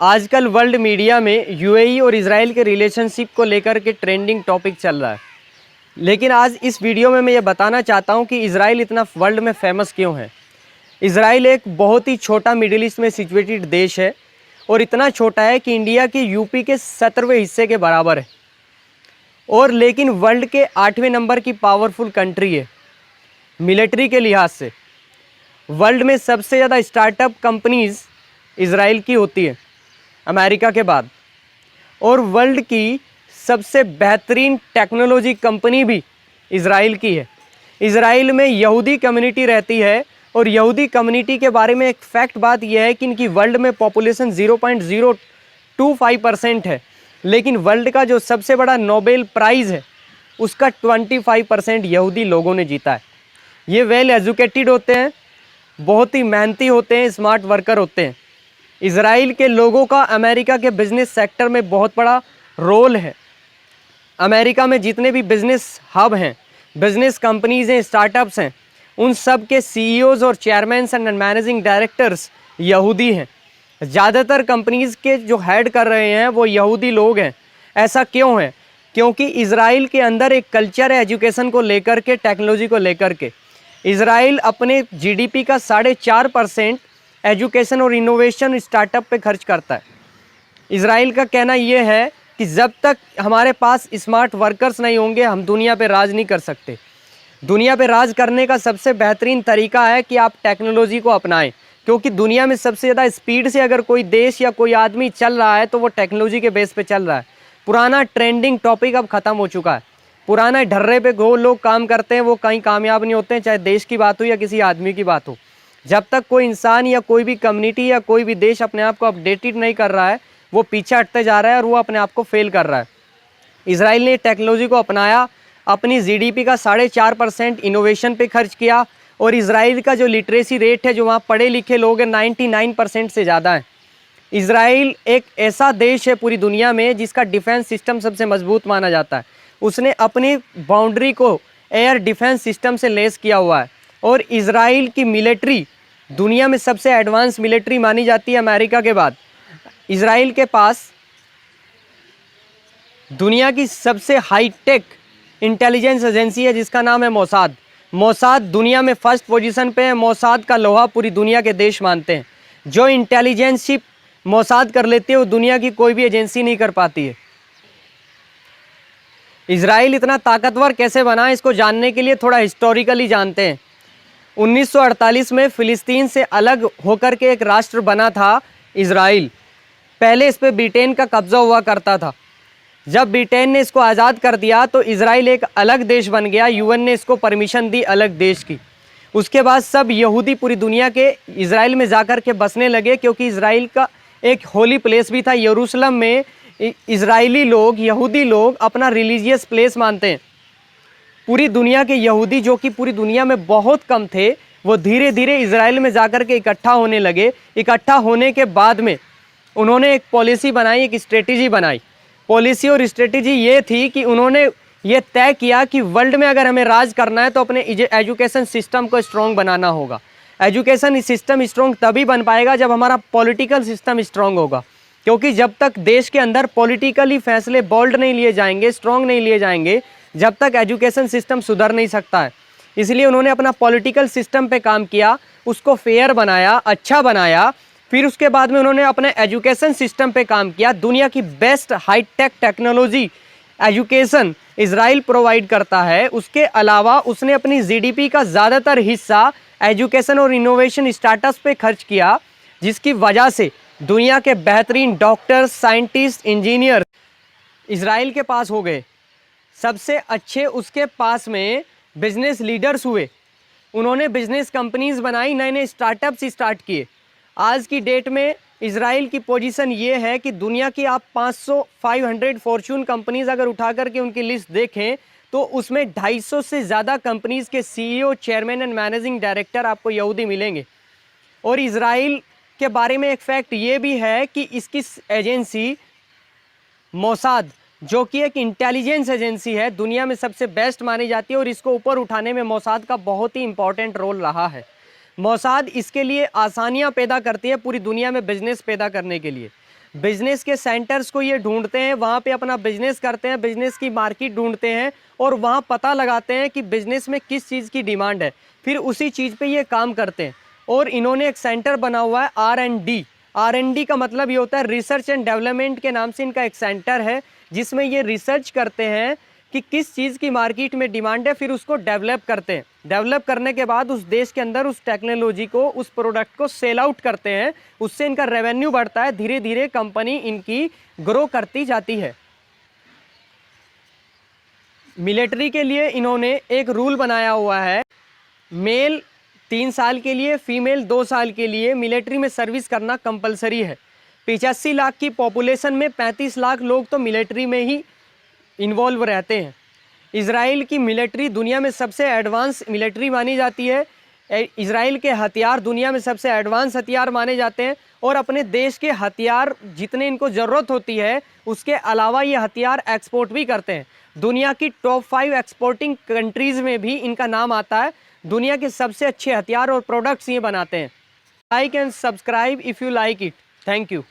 आजकल world media में UAE और इजराइल के रिलेशनशिप को लेकर के ट्रेंडिंग टॉपिक चल रहा है। लेकिन आज इस वीडियो में मैं ये बताना चाहता हूँ कि इजराइल इतना वर्ल्ड में फेमस क्यों है। इजराइल एक बहुत ही छोटा मिडिल ईस्ट में सिचुएटेड देश है और इतना छोटा है कि इंडिया के यूपी के 17वें हिस्से के बराबर है, और लेकिन वर्ल्ड के 8वें नंबर की पावरफुल कंट्री है। मिलिट्री के लिहाज से वर्ल्ड में सबसे ज़्यादा स्टार्टअप कंपनीज इजराइल की होती है अमेरिका के बाद, और वर्ल्ड की सबसे बेहतरीन टेक्नोलॉजी कंपनी भी इजराइल की है। इजराइल में यहूदी कम्युनिटी रहती है, और यहूदी कम्युनिटी के बारे में एक फैक्ट बात यह है कि इनकी वर्ल्ड में पॉपुलेशन 0.025% है, लेकिन वर्ल्ड का जो सबसे बड़ा नोबेल प्राइज़ है उसका 25% यहूदी लोगों ने जीता है। ये वेल एजुकेटेड होते हैं, बहुत ही मेहनती होते हैं, स्मार्ट वर्कर होते हैं। इजराइल के लोगों का अमेरिका के बिजनेस सेक्टर में बहुत बड़ा रोल है। अमेरिका में जितने भी बिजनेस हब हैं, बिजनेस कंपनीज हैं, स्टार्टअप्स हैं, उन सब के सीईओज और चेयरमैन्स एंड मैनेजिंग डायरेक्टर्स यहूदी हैं। ज़्यादातर कंपनीज के जो हेड कर रहे हैं वो यहूदी लोग हैं। ऐसा क्यों है? क्योंकि इजराइल के अंदर एक कल्चर है एजुकेशन को लेकर के, टेक्नोलॉजी को लेकर के। इजराइल अपने जीडीपी का 4.5% एजुकेशन और इनोवेशन स्टार्टअप पे खर्च करता है। इजराइल का कहना यह है कि जब तक हमारे पास स्मार्ट वर्कर्स नहीं होंगे हम दुनिया पे राज नहीं कर सकते। दुनिया पे राज करने का सबसे बेहतरीन तरीका है कि आप टेक्नोलॉजी को अपनाएं, क्योंकि दुनिया में सबसे ज़्यादा स्पीड से अगर कोई देश या कोई आदमी चल रहा है तो वो टेक्नोलॉजी के बेस पे चल रहा है। पुराना ट्रेंडिंग टॉपिक अब ख़त्म हो चुका है। पुराना ढर्रे पे जो लोग काम करते हैं वो कहीं कामयाब नहीं होते हैं, चाहे देश की बात हो या किसी आदमी की बात हो। जब तक कोई इंसान या कोई भी कम्युनिटी या कोई भी देश अपने आप को अपडेटेड नहीं कर रहा है वो पीछे हटते जा रहा है और वो अपने आप को फेल कर रहा है। इजराइल ने टेक्नोलॉजी को अपनाया, अपनी जीडीपी का 4.5% इनोवेशन पे खर्च किया, और इजराइल का जो लिटरेसी रेट है, जो वहाँ पढ़े लिखे लोग हैं, 99% से ज़्यादा है। इजराइल एक ऐसा देश है पूरी दुनिया में जिसका डिफेंस सिस्टम सबसे मजबूत माना जाता है। उसने अपनी बाउंड्री को एयर डिफेंस सिस्टम से लेस किया हुआ है, और इजराइल की मिलिट्री दुनिया में सबसे एडवांस मिलिट्री मानी जाती है अमेरिका के बाद। इजराइल के पास दुनिया की सबसे हाईटेक इंटेलिजेंस एजेंसी है जिसका नाम है मोसाद। मोसाद दुनिया में फर्स्ट पोजीशन पे है। मोसाद का लोहा पूरी दुनिया के देश मानते हैं। जो इंटेलिजेंसशिप मोसाद कर लेती है वो दुनिया की कोई भी एजेंसी नहीं कर पाती है। इजराइल इतना ताकतवर कैसे बना, इसको जानने के लिए थोड़ा हिस्टोरिकली जानते हैं। 1948 में फ़िलिस्तीन से अलग होकर के एक राष्ट्र बना था इजराइल। पहले इस पर ब्रिटेन का कब्जा हुआ करता था। जब ब्रिटेन ने इसको आज़ाद कर दिया तो इजराइल एक अलग देश बन गया। यूएन ने इसको परमिशन दी अलग देश की। उसके बाद सब यहूदी पूरी दुनिया के इजराइल में जाकर के बसने लगे, क्योंकि इजराइल का एक होली प्लेस भी था। यरूशलेम में इजरायली लोग, यहूदी लोग अपना रिलीजियस प्लेस मानते हैं। पूरी दुनिया के यहूदी, जो कि पूरी दुनिया में बहुत कम थे, वो धीरे धीरे इजराइल में जाकर के इकट्ठा होने लगे। इकट्ठा होने के बाद में उन्होंने एक पॉलिसी बनाई, एक स्ट्रेटजी बनाई। पॉलिसी और स्ट्रेटजी ये थी कि उन्होंने ये तय किया कि वर्ल्ड में अगर हमें राज करना है तो अपने एजुकेशन सिस्टम को स्ट्रॉन्ग बनाना होगा। एजुकेशन सिस्टम स्ट्रॉन्ग तभी बन पाएगा जब हमारा पॉलिटिकल सिस्टम स्ट्रॉन्ग होगा, क्योंकि जब तक देश के अंदर पॉलिटिकली फैसले बोल्ड नहीं लिए जाएंगे, स्ट्रॉन्ग नहीं लिए जाएंगे, जब तक एजुकेशन सिस्टम सुधर नहीं सकता है। इसलिए उन्होंने अपना पॉलिटिकल सिस्टम पे काम किया, उसको फेयर बनाया, अच्छा बनाया। फिर उसके बाद में उन्होंने अपने एजुकेशन सिस्टम पे काम किया। दुनिया की best hitech technology education Israel provide करता है। उसके अलावा उसने अपनी जीडीपी का ज़्यादातर हिस्सा एजुकेशन और इनोवेशन स्टार्टअप्स पे खर्च किया, जिसकी वजह से दुनिया के बेहतरीन डॉक्टर्स, साइंटिस्ट, इंजीनियर इजराइल के पास हो गए। सबसे अच्छे उसके पास में बिजनेस लीडर्स हुए। उन्होंने बिजनेस कंपनीज बनाई, नए नए स्टार्टअप्स स्टार्ट किए। आज की डेट में इजराइल की पोजीशन ये है कि दुनिया की आप 500 फॉर्च्यून कंपनीज अगर उठा करके उनकी लिस्ट देखें तो उसमें 250 से ज़्यादा कंपनीज के CEO, chairman and managing director आपको यहूदी मिलेंगे। और इजराइल के बारे में एक फैक्ट ये भी है कि इसकी एजेंसी मोसाद, जो कि एक इंटेलिजेंस एजेंसी है, दुनिया में सबसे बेस्ट मानी जाती है, और इसको ऊपर उठाने में मोसाद का बहुत ही इंपॉर्टेंट रोल रहा है। मोसाद इसके लिए आसानियां पैदा करती है पूरी दुनिया में बिजनेस पैदा करने के लिए। बिजनेस के सेंटर्स को ये ढूंढते हैं, वहाँ पे अपना बिजनेस करते हैं, बिजनेस की मार्केट ढूंढते हैं और वहाँ पता लगाते हैं कि बिजनेस में किस चीज़ की डिमांड है, फिर उसी चीज़ पे ये काम करते हैं। और इन्होंने एक सेंटर बना हुआ है R&D। R&D का मतलब ये होता है रिसर्च एंड डेवलपमेंट के नाम से इनका एक सेंटर है, जिसमें ये रिसर्च करते हैं कि किस चीज़ की मार्केट में डिमांड है, फिर उसको डेवलप करते हैं। डेवलप करने के बाद उस देश के अंदर उस टेक्नोलॉजी को, उस प्रोडक्ट को सेल आउट करते हैं, उससे इनका रेवेन्यू बढ़ता है, धीरे धीरे कंपनी इनकी ग्रो करती जाती है। मिलिट्री के लिए इन्होंने एक रूल बनाया हुआ है, मेल 3 साल के लिए, फीमेल 2 साल के लिए मिलिट्री में सर्विस करना कंपलसरी है। 85 लाख की पॉपुलेशन में 35 लाख लोग तो मिलिट्री में ही इन्वॉल्व रहते हैं। इजराइल की मिलिट्री दुनिया में सबसे एडवांस मिलिट्री मानी जाती है। इजराइल के हथियार दुनिया में सबसे एडवांस हथियार माने जाते हैं और अपने देश के हथियार जितने इनको ज़रूरत होती है उसके अलावा ये हथियार एक्सपोर्ट भी करते हैं। दुनिया की टॉप 5 एक्सपोर्टिंग कंट्रीज़ में भी इनका नाम आता है। दुनिया के सबसे अच्छे हथियार और प्रोडक्ट्स ये बनाते हैं। Like and subscribe if you like it. Thank you.